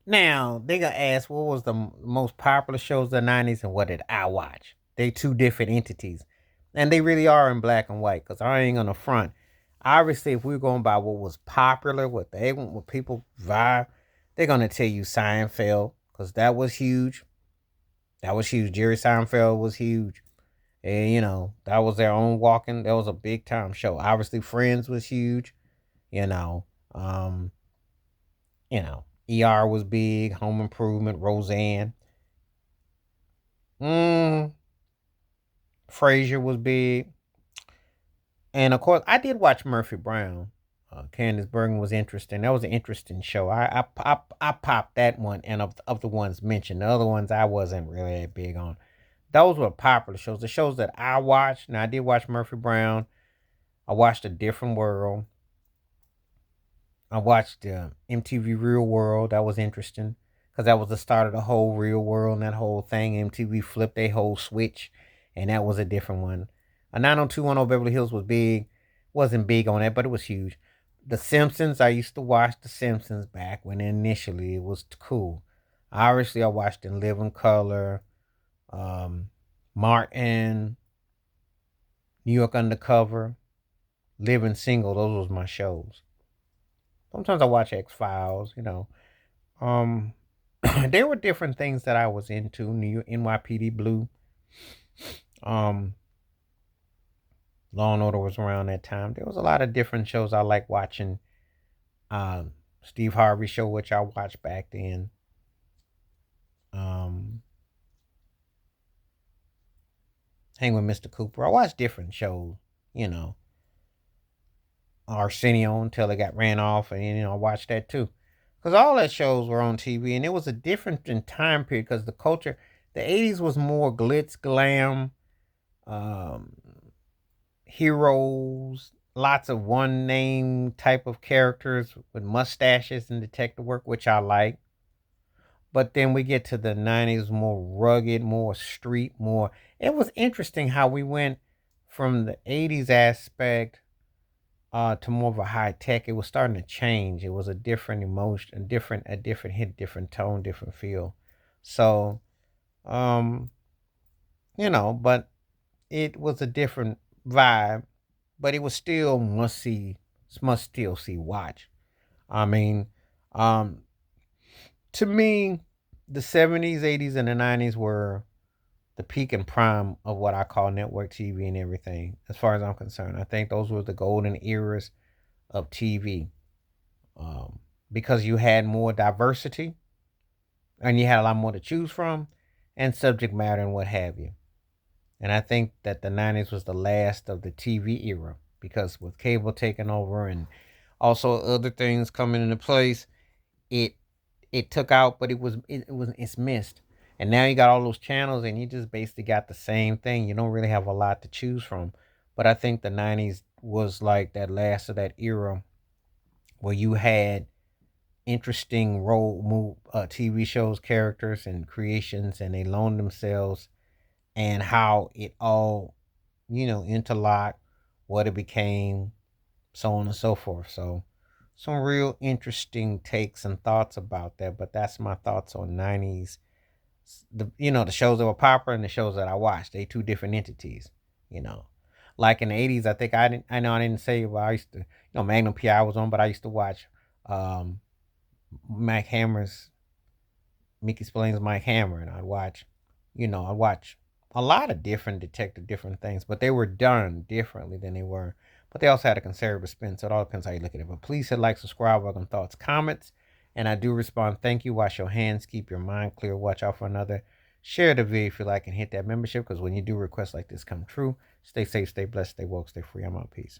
Now they gonna ask what was the most popular shows of the '90s and what did I watch? They two different entities, and they really are in black and white. Cause I ain't gonna front. Obviously, if we're going by what was popular, what they want, what people vibe, they're gonna tell you Seinfeld, cause that was huge. That was huge. Jerry Seinfeld was huge, and that was their own walking. That was a big time show. Obviously, Friends was huge. You know, um, ER was big. Home Improvement, Roseanne. Mm, Frasier was big, and of course, I did watch Murphy Brown. Candice Bergen was interesting. That was an interesting show. I popped that one, and of the ones mentioned, the other ones I wasn't really that big on. Those were popular shows. The shows that I watched. Now I did watch Murphy Brown. I watched A Different World. I watched MTV Real World. That was interesting because that was the start of the whole Real World and that whole thing. MTV flipped a whole switch, and that was a different one. A 90210 Beverly Hills was big. Wasn't big on that, but it was huge. The Simpsons. I used to watch The Simpsons back when initially it was cool. Obviously, I watched In Living Color, um, Martin, New York Undercover, Living Single. Those was my shows. Sometimes I watch X Files. Um, there were different things that I was into. New NYPD Blue, um, Law and Order was around that time. There was a lot of different shows I like watching. Um, Steve Harvey show, which I watched back then. Um, Hang with Mr. Cooper. I watched different shows. You know, Arsenio until it got ran off, and I watched that too, because all that shows were on TV, and it was a different in time period because the culture, the '80s was more glitz, glam, um, heroes, lots of one name type of characters with mustaches and detective work, which I like. But then we get to the '90s, more rugged, more street, more. It was interesting how we went from the '80s aspect to more of a high tech. It was starting to change. It was a different emotion, a different hit, different tone, different feel. So, um, but it was a different vibe, but it was still must see, must still see watch. I mean, um, to me, the '70s, '80s, and the '90s were the peak and prime of what I call network TV and everything. As far as I'm concerned, I think those were the golden eras of TV, um, because you had more diversity and you had a lot more to choose from, and subject matter and what have you. And I think that the '90s was the last of the TV era because with cable taking over and also other things coming into place, it it took out, but it's missed. And now you got all those channels, and you just basically got the same thing. You don't really have a lot to choose from. But I think the '90s was like that last of that era where you had interesting role move TV shows, characters, and creations, and they loaned themselves, and how it all interlocked, what it became, so on and so forth. So some real interesting takes and thoughts about that. But that's my thoughts on '90s. The shows that were popular and the shows that I watched. They two different entities. You know, like in the '80s, I think I didn't. I know I didn't say, but I used to. Magnum PI was on, but I used to watch um, Mike Hammer's Mickey Spillane's Mike Hammer, and I'd watch a lot of different detective, different things, but they were done differently than they were. But they also had a conservative spin, so it all depends how you look at it. But please hit like, subscribe, welcome thoughts, comments, and I do respond. Thank you. Wash your hands, keep your mind clear, watch out for another. Share the video if you like, and hit that membership because when you do requests like this come true, stay safe, stay blessed, stay woke, stay free. I'm out. Peace.